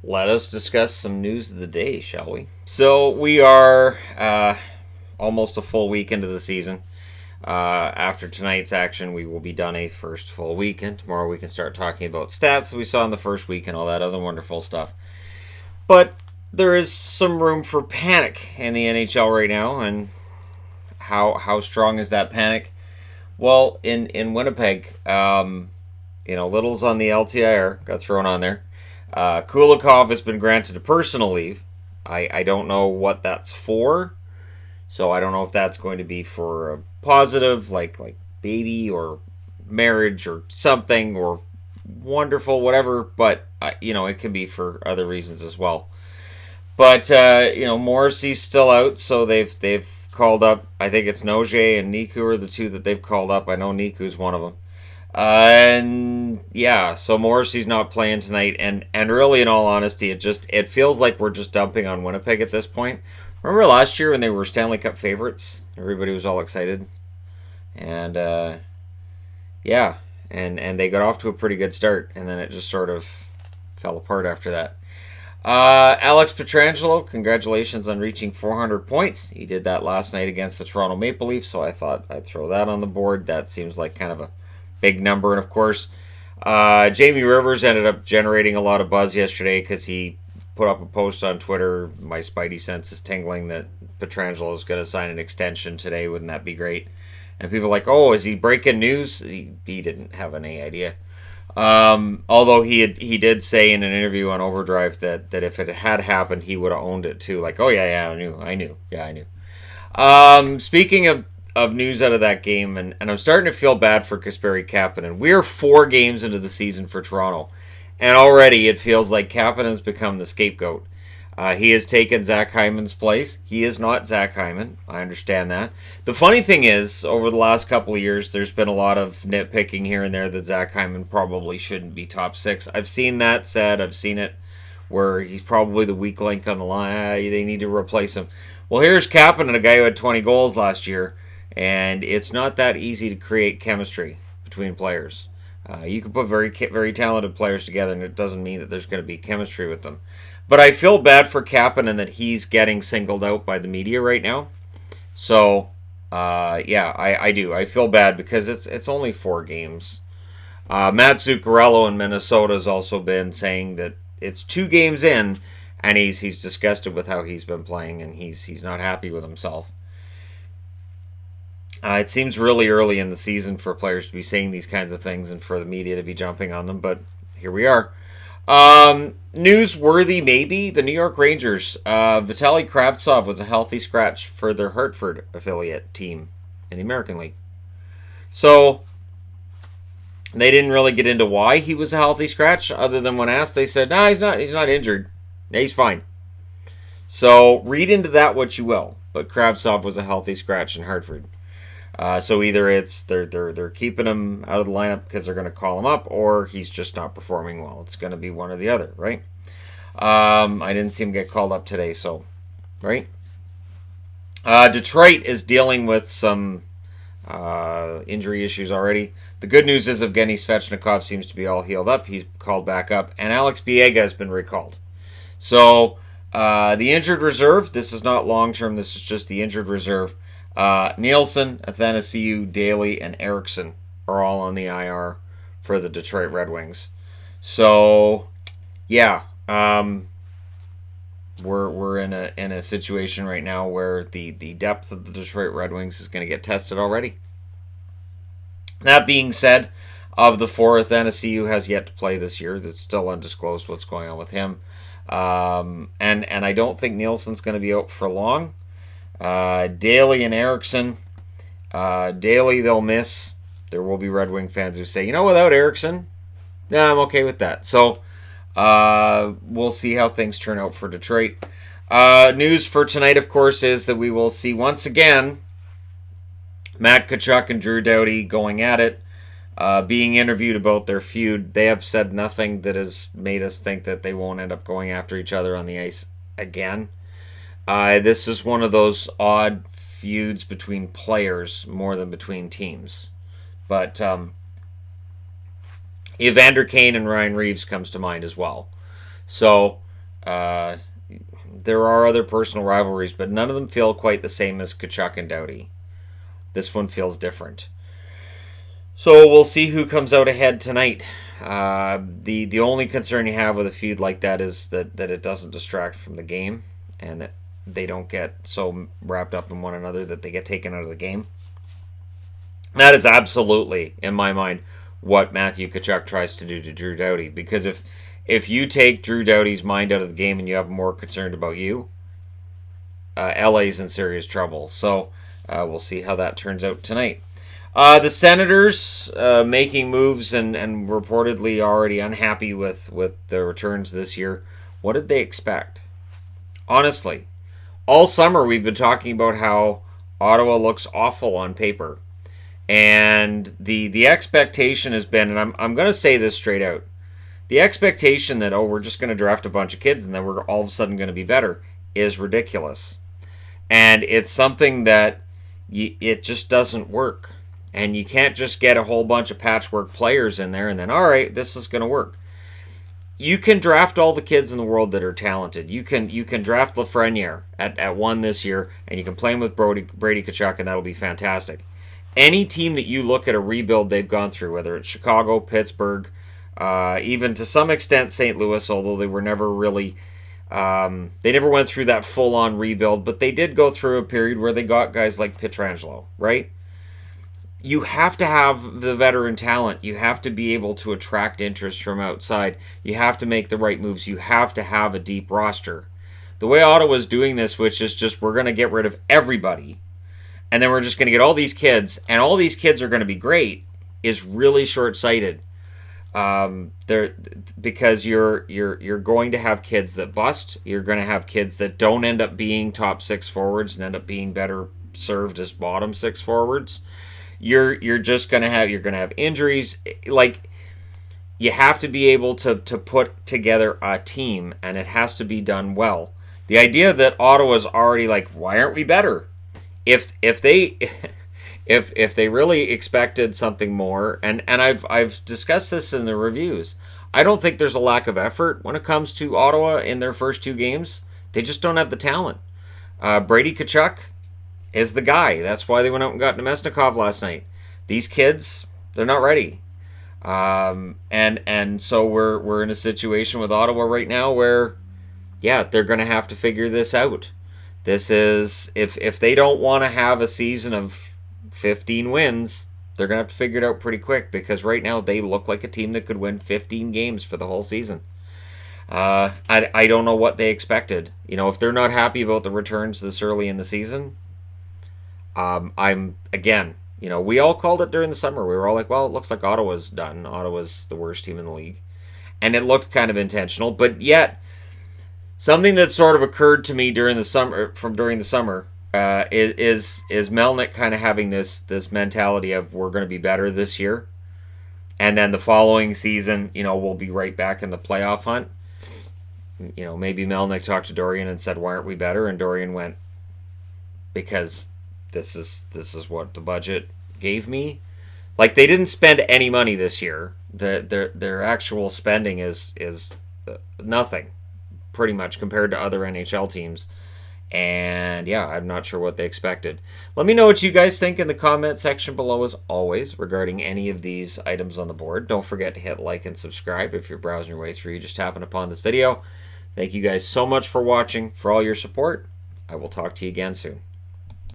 Let us discuss some news of the day, shall we? So we are almost a full week into the season. After tonight's action, we will be done a first full week, and tomorrow we can start talking about stats that we saw in the first week and all that other wonderful stuff. But there is some room for panic in the NHL right now, and how strong is that panic? Well, in Winnipeg, Little's on the LTIR, got thrown on there. Kulikov has been granted a personal leave. I don't know what that's for, so I don't know if that's going to be for a positive, like baby or marriage or something or wonderful, whatever. But it can be for other reasons as well. But Morrissey's still out, so they've called up. I think it's Noje and Niku are the two that they've called up. I know Niku's one of them. And yeah, so Morrissey's not playing tonight, and really, in all honesty, it feels like we're just dumping on Winnipeg at this point. Remember last year when they were Stanley Cup favorites? Everybody was all excited, and yeah, and they got off to a pretty good start, and then it just sort of fell apart after that. Alex Pietrangelo, congratulations on reaching 400 points. He did that last night against the Toronto Maple Leafs, so I thought I'd throw that on the board. That seems like kind of a big number. And of course, Jamie Rivers ended up generating a lot of buzz yesterday because he put up a post on Twitter. My spidey sense is tingling that Pietrangelo is going to sign an extension today. Wouldn't that be great? And people are like, oh, is he breaking news? He didn't have any idea. Although he did say in an interview on Overdrive that if it had happened, he would have owned it too. Like, oh yeah, I knew. Speaking of news out of that game, and I'm starting to feel bad for Kasperi Kapanen. We're 4 games into the season for Toronto, and already it feels like Kapanen's become the scapegoat. He has taken Zach Hyman's place. He is not Zach Hyman. I understand that. The funny thing is, over the last couple of years, there's been a lot of nitpicking here and there that Zach Hyman probably shouldn't be top 6. I've seen that said. I've seen it where he's probably the weak link on the line. They need to replace him. Well, here's Kapanen, a guy who had 20 goals last year, and it's not that easy to create chemistry between players. You can put very talented players together, and it doesn't mean that there's going to be chemistry with them. But I feel bad for Kapanen that he's getting singled out by the media right now. So, I do. I feel bad because it's only 4 games. Matt Zuccarello in Minnesota has also been saying that it's 2 games in, and he's disgusted with how he's been playing, and he's not happy with himself. It seems really early in the season for players to be saying these kinds of things and for the media to be jumping on them, but here we are. Newsworthy, maybe. The New York Rangers. Vitaly Kravtsov was a healthy scratch for their Hartford affiliate team in the American League. So, they didn't really get into why he was a healthy scratch, other than when asked, they said, no, he's not injured. He's fine. So, read into that what you will. But Kravtsov was a healthy scratch in Hartford. So either it's they're keeping him out of the lineup because they're going to call him up, or he's just not performing well. It's going to be one or the other, right? I didn't see him get called up today, so right. Detroit is dealing with some injury issues already. The good news is Evgeny Svechnikov seems to be all healed up. He's called back up, and Alex Biega has been recalled. So the injured reserve. This is not long term. This is just the injured reserve. Nielsen, Athanasiou, Daly, and Eriksson are all on the IR for the Detroit Red Wings. So, yeah, we're in a situation right now where the depth of the Detroit Red Wings is going to get tested already. That being said, of the 4, Athanasiou has yet to play this year. That's still undisclosed what's going on with him. And I don't think Nielsen's going to be out for long. Daly and Eriksson. Daly they'll miss. There will be Red Wing fans who say, without Eriksson, I'm okay with that. So we'll see how things turn out for Detroit. News for tonight, of course, is that we will see once again Matt Tkachuk and Drew Doughty going at it, being interviewed about their feud. They have said nothing that has made us think that they won't end up going after each other on the ice again. This is one of those odd feuds between players more than between teams. But Evander Kane and Ryan Reeves comes to mind as well. So There are other personal rivalries, but none of them feel quite the same as Tkachuk and Doughty. This one feels different. So we'll see who comes out ahead tonight. The only concern you have with a feud like that is that it doesn't distract from the game, and that they don't get so wrapped up in one another that they get taken out of the game. That is absolutely, in my mind, what Matthew Tkachuk tries to do to Drew Doughty. Because if you take Drew Doughty's mind out of the game and you have him more concerned about you, LA's in serious trouble. So we'll see how that turns out tonight. The Senators making moves and reportedly already unhappy with the returns this year. What did they expect? Honestly, all summer we've been talking about how Ottawa looks awful on paper. And the expectation has been, and I'm going to say this straight out, the expectation that, we're just going to draft a bunch of kids and then we're all of a sudden going to be better is ridiculous. And it's something that it just doesn't work. And you can't just get a whole bunch of patchwork players in there and then, all right, this is going to work. You can draft all the kids in the world that are talented. You can draft Lafreniere at 1 this year, and you can play him with Brady Tkachuk, and that'll be fantastic. Any team that you look at a rebuild they've gone through, whether it's Chicago, Pittsburgh, even to some extent St. Louis, although they were never really, they never went through that full-on rebuild, but they did go through a period where they got guys like Pietrangelo, right? You have to have the veteran talent. You have to be able to attract interest from outside. You have to make the right moves. You have to have a deep roster. The way Ottawa's doing this, which is just we're going to get rid of everybody, and then we're just going to get all these kids, and all these kids are going to be great, is really short-sighted. Because you're going to have kids that bust. You're going to have kids that don't end up being top 6 forwards and end up being better served as bottom 6 forwards. You're just going to have injuries. Like, you have to be able to put together a team, and it has to be done well. The idea that Ottawa's already like, why aren't we better? If they if they really expected something more, and I've discussed this in the reviews, I don't think there's a lack of effort when it comes to Ottawa in their first 2 games. They just don't have the talent. Brady Tkachuk is the guy. That's why they went out and got Nemesnikov last night. These kids, they're not ready. And so we're in a situation with Ottawa right now where, yeah, they're going to have to figure this out. This is, if they don't want to have a season of 15 wins, they're going to have to figure it out pretty quick, because right now they look like a team that could win 15 games for the whole season. I don't know what they expected. If they're not happy about the returns this early in the season, I'm, again, we all called it during the summer. We were all like, well, it looks like Ottawa's done. Ottawa's the worst team in the league. And it looked kind of intentional, but yet something that sort of occurred to me during the summer, is Melnyk kind of having this mentality of, we're going to be better this year, and then the following season, we'll be right back in the playoff hunt. Maybe Melnyk talked to Dorian and said, why aren't we better? And Dorian went, because this is what the budget gave me. Like, they didn't spend any money this year. Their actual spending is nothing, pretty much, compared to other NHL teams. And yeah, I'm not sure what they expected. Let me know what you guys think in the comment section below, as always, regarding any of these items on the board. Don't forget to hit like and subscribe if you're browsing your way through. You just happened upon this video. Thank you guys so much for watching, for all your support. I will talk to you again soon.